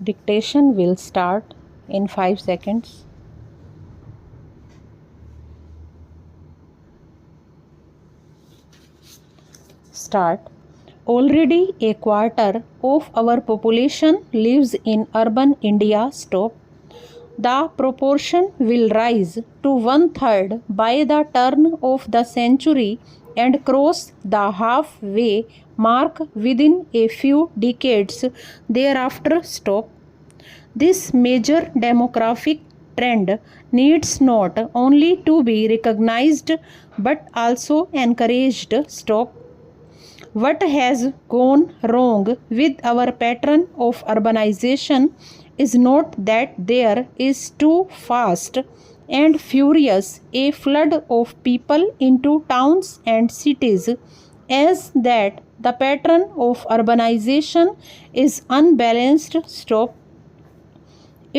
Dictation will start in 5 seconds. Start. Already a quarter of our population lives in urban India. Stop. The proportion will rise to 1/3 by the turn of the century and cross the halfway mark within a few decades thereafter. Stop. This major demographic trend needs not only to be recognized but also encouraged. Stop. What has gone wrong with our pattern of urbanization is not that there is too fast and furious a flood of people into towns and cities, as that the pattern of urbanization is unbalanced. Stop.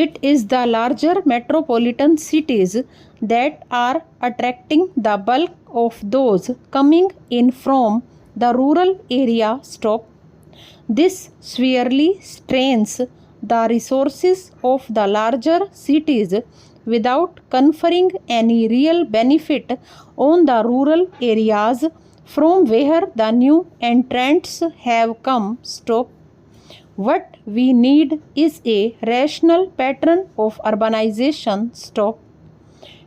It is the larger metropolitan cities that are attracting the bulk of those coming in from the rural area. Stop. This severely strains the resources of the larger cities without conferring any real benefit on the rural areas from where the new entrants have come. Stop. What we need is a rational pattern of urbanization. Stop.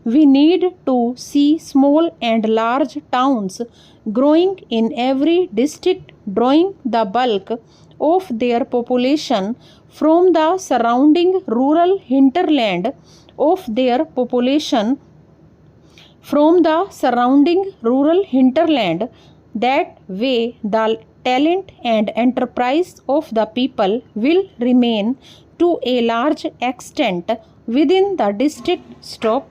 We need to see small and large towns growing in every district, drawing the bulk of their population from the surrounding rural hinterland of their population from the surrounding rural hinterland. That way the talent and enterprise of the people will remain to a large extent within the district. Stop.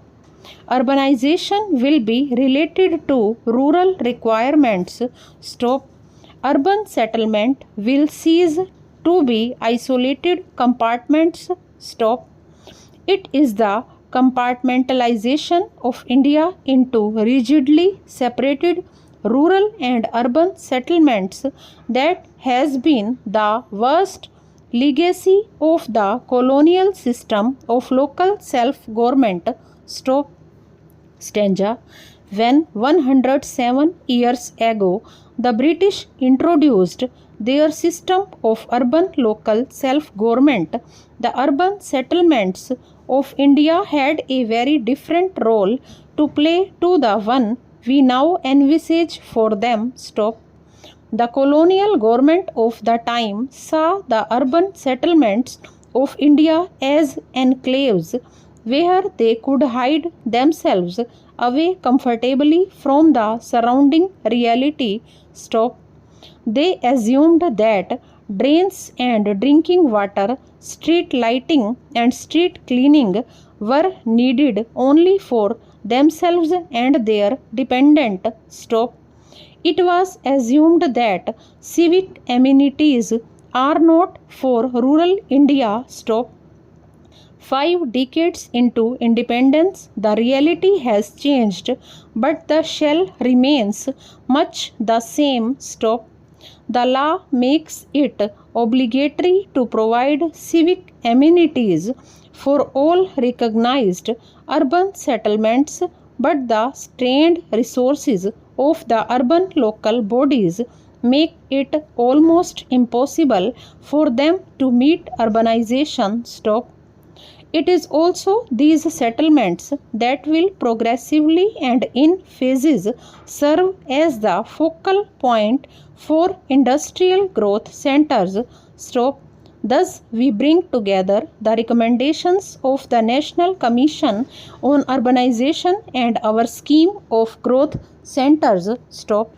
Urbanization will be related to rural requirements. Stop. Urban settlement will cease to be isolated compartments. Stop. It is the compartmentalization of India into rigidly separated rural and urban settlements that has been the worst legacy of the colonial system of local self-government. Stop. Stanza. When 107 years ago the British introduced their system of urban local self-government, the urban settlements of India had a very different role to play to the one we now envisage for them. Stop. The colonial government of the time saw the urban settlements of India as enclaves where they could hide themselves away comfortably from the surrounding reality. Stop. They assumed that drains and drinking water, street lighting and street cleaning were needed only for themselves and their dependent. Stop. It was assumed that civic amenities are not for rural India. Stop. 5 decades into independence, the reality has changed, but the shell remains much the same. Stop. The law makes it obligatory to provide civic amenities for all recognized urban settlements, but the strained resources of the urban local bodies make it almost impossible for them to meet urbanization. Stop. It is also these settlements that will progressively and in phases serve as the focal point for industrial growth centers. Stop. Thus, we bring together the recommendations of the National Commission on Urbanization and our scheme of growth centers. Stop.